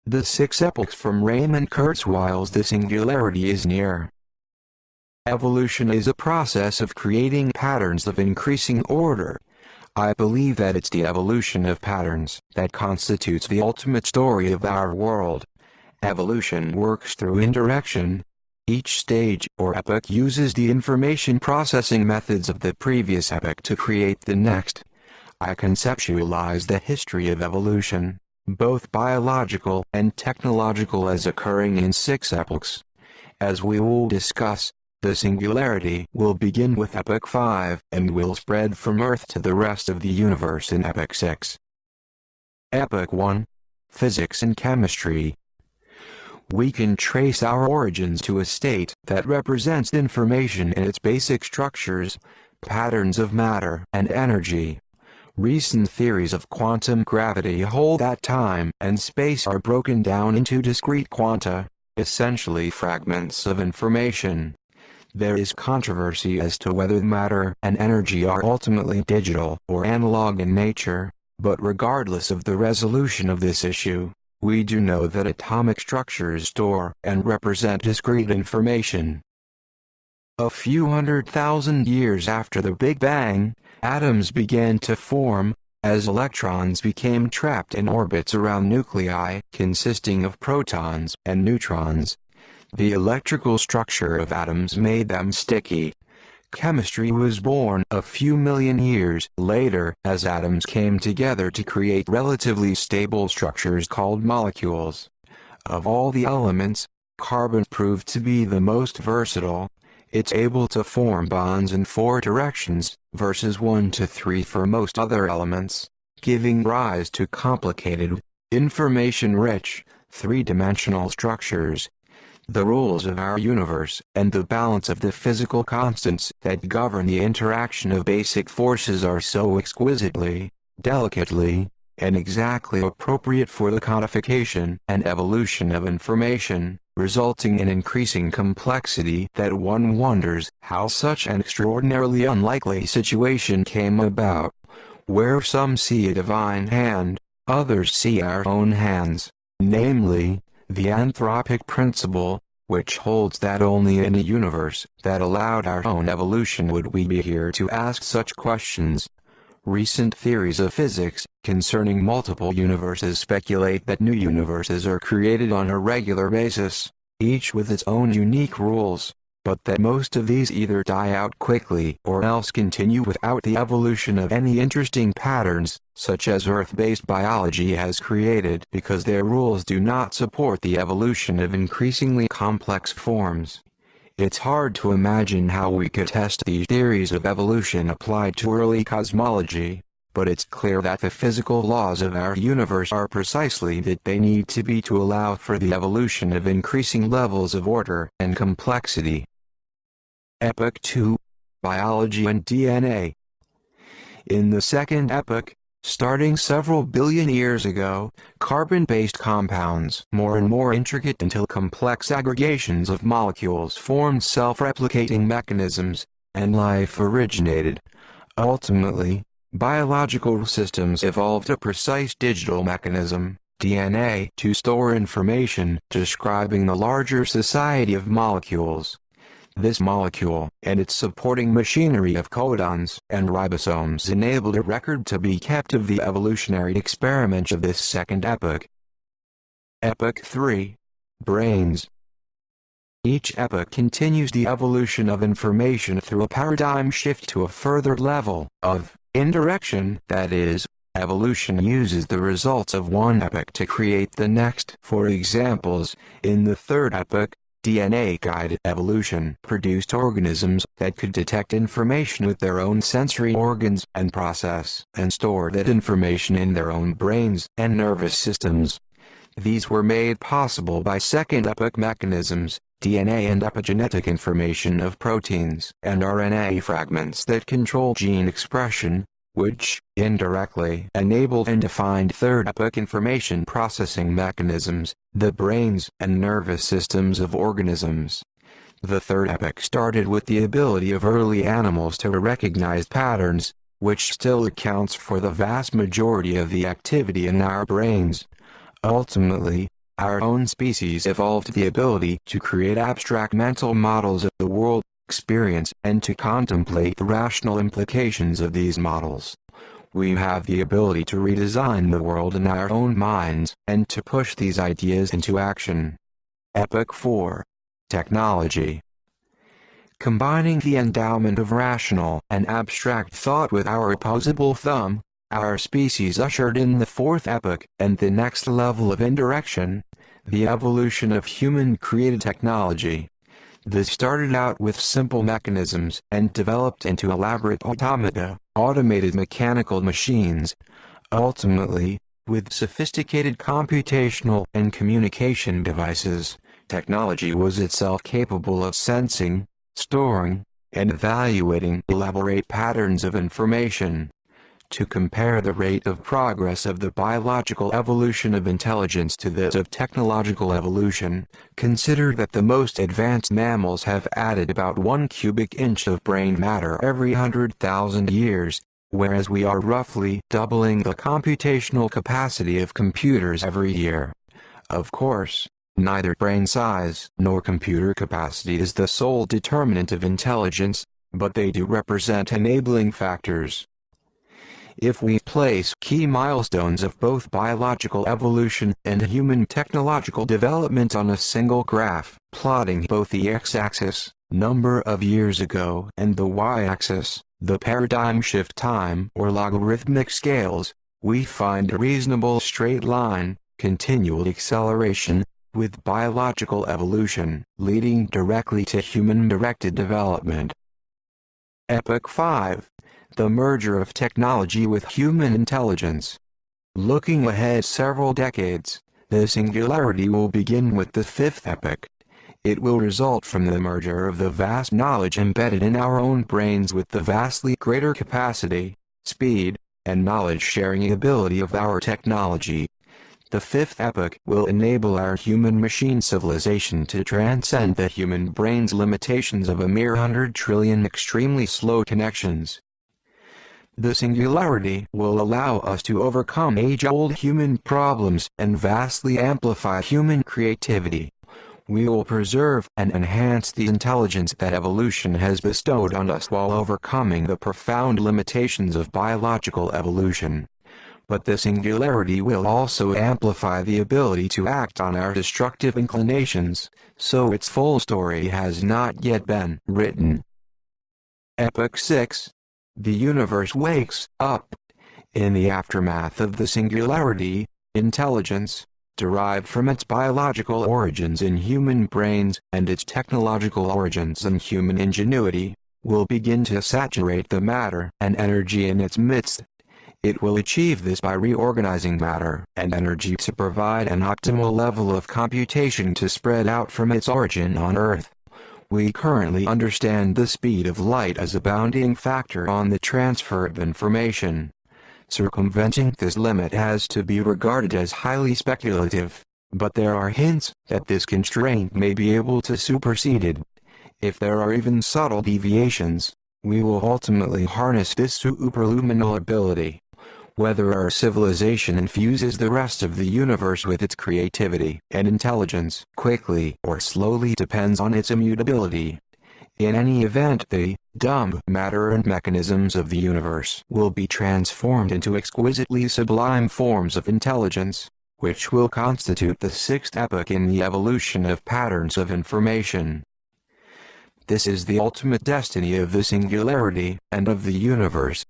The Six Epochs from Raymond Kurzweil's The Singularity is Near. Evolution is a process of creating patterns of increasing order. I believe that it's the evolution of patterns that constitutes the ultimate story of our world. Evolution works through indirection. Each stage or epoch uses the information processing methods of the previous epoch to create the next. I conceptualize the history of evolution, both biological and technological, as occurring in six epochs. As we will discuss, the singularity will begin with Epoch 5 and will spread from Earth to the rest of the universe in Epoch 6. Epoch 1. Physics and Chemistry. We can trace our origins to a state that represents information in its basic structures, patterns of matter and energy. Recent theories of quantum gravity hold that time and space are broken down into discrete quanta, essentially fragments of information. There is controversy as to whether matter and energy are ultimately digital or analog in nature, but regardless of the resolution of this issue, we do know that atomic structures store and represent discrete information. A few 100,000 years after the Big Bang, atoms began to form, as electrons became trapped in orbits around nuclei consisting of protons and neutrons. The electrical structure of atoms made them sticky. Chemistry was born a few million years later as atoms came together to create relatively stable structures called molecules. Of all the elements, carbon proved to be the most versatile. It's able to form bonds in 4 directions, versus 1 to 3 for most other elements, giving rise to complicated, information-rich, 3-dimensional structures. The rules of our universe and the balance of the physical constants that govern the interaction of basic forces are so exquisitely, delicately, and exactly appropriate for the codification and evolution of information, resulting in increasing complexity that one wonders how such an extraordinarily unlikely situation came about. Where some see a divine hand, others see our own hands, namely, the anthropic principle, which holds that only in a universe that allowed our own evolution would we be here to ask such questions. Recent theories of physics concerning multiple universes speculate that new universes are created on a regular basis, each with its own unique rules, but that most of these either die out quickly or else continue without the evolution of any interesting patterns, such as Earth-based biology has created, because their rules do not support the evolution of increasingly complex forms. It's hard to imagine how we could test these theories of evolution applied to early cosmology, but it's clear that the physical laws of our universe are precisely that they need to be to allow for the evolution of increasing levels of order and complexity. Epoch 2. Biology and DNA. In the second epoch, starting several billion years ago, carbon-based compounds, more and more intricate until complex aggregations of molecules, formed self-replicating mechanisms, and life originated. Ultimately, biological systems evolved a precise digital mechanism, DNA, to store information describing the larger society of molecules. This molecule and its supporting machinery of codons and ribosomes enabled a record to be kept of the evolutionary experiment of this second epoch. Epoch 3. Brains. Each epoch continues the evolution of information through a paradigm shift to a further level of indirection, that is, evolution uses the results of one epoch to create the next. For examples, in the third epoch, DNA-guided evolution produced organisms that could detect information with their own sensory organs and process and store that information in their own brains and nervous systems. These were made possible by second epoch mechanisms, DNA and epigenetic information of proteins and RNA fragments that control gene expression, which, indirectly, enabled and defined third epoch information processing mechanisms, the brains and nervous systems of organisms. The third epoch started with the ability of early animals to recognize patterns, which still accounts for the vast majority of the activity in our brains. Ultimately, Our own species evolved the ability to create abstract mental models of the world experience and to contemplate the rational implications of these models. We have the ability to redesign the world in our own minds and to push these ideas into action. Epoch 4. Technology. Combining the endowment of rational and abstract thought with our opposable thumb, our species ushered in the fourth epoch and the next level of indirection, the evolution of human-created technology. This started out with simple mechanisms and developed into elaborate automata, automated mechanical machines. Ultimately, with sophisticated computational and communication devices, technology was itself capable of sensing, storing, and evaluating elaborate patterns of information. To compare the rate of progress of the biological evolution of intelligence to that of technological evolution, consider that the most advanced mammals have added about 1 cubic inch of brain matter every 100,000 years, whereas we are roughly doubling the computational capacity of computers every year. Of course, neither brain size nor computer capacity is the sole determinant of intelligence, but they do represent enabling factors. If we place key milestones of both biological evolution and human technological development on a single graph, plotting both the x-axis, number of years ago, and the y-axis, the paradigm shift time or logarithmic scales, we find a reasonable straight line, continual acceleration, with biological evolution, leading directly to human-directed development. Epoch 5. The merger of technology with human intelligence. Looking ahead several decades, the singularity will begin with the fifth epoch. It will result from the merger of the vast knowledge embedded in our own brains with the vastly greater capacity, speed, and knowledge-sharing ability of our technology. The fifth epoch will enable our human-machine civilization to transcend the human brain's limitations of a mere 100 trillion extremely slow connections. The singularity will allow us to overcome age-old human problems and vastly amplify human creativity. We will preserve and enhance the intelligence that evolution has bestowed on us while overcoming the profound limitations of biological evolution. But the singularity will also amplify the ability to act on our destructive inclinations, so its full story has not yet been written. Epoch 6. The universe wakes up. In the aftermath of the singularity, intelligence, derived from its biological origins in human brains and its technological origins in human ingenuity, will begin to saturate the matter and energy in its midst. It will achieve this by reorganizing matter and energy to provide an optimal level of computation to spread out from its origin on Earth. We currently understand the speed of light as a bounding factor on the transfer of information. Circumventing this limit has to be regarded as highly speculative, but there are hints that this constraint may be able to supersede it. If there are even subtle deviations, we will ultimately harness this superluminal ability. Whether our civilization infuses the rest of the universe with its creativity and intelligence quickly or slowly depends on its immutability. In any event, the dumb matter and mechanisms of the universe will be transformed into exquisitely sublime forms of intelligence, which will constitute the sixth epoch in the evolution of patterns of information. This is the ultimate destiny of the singularity and of the universe.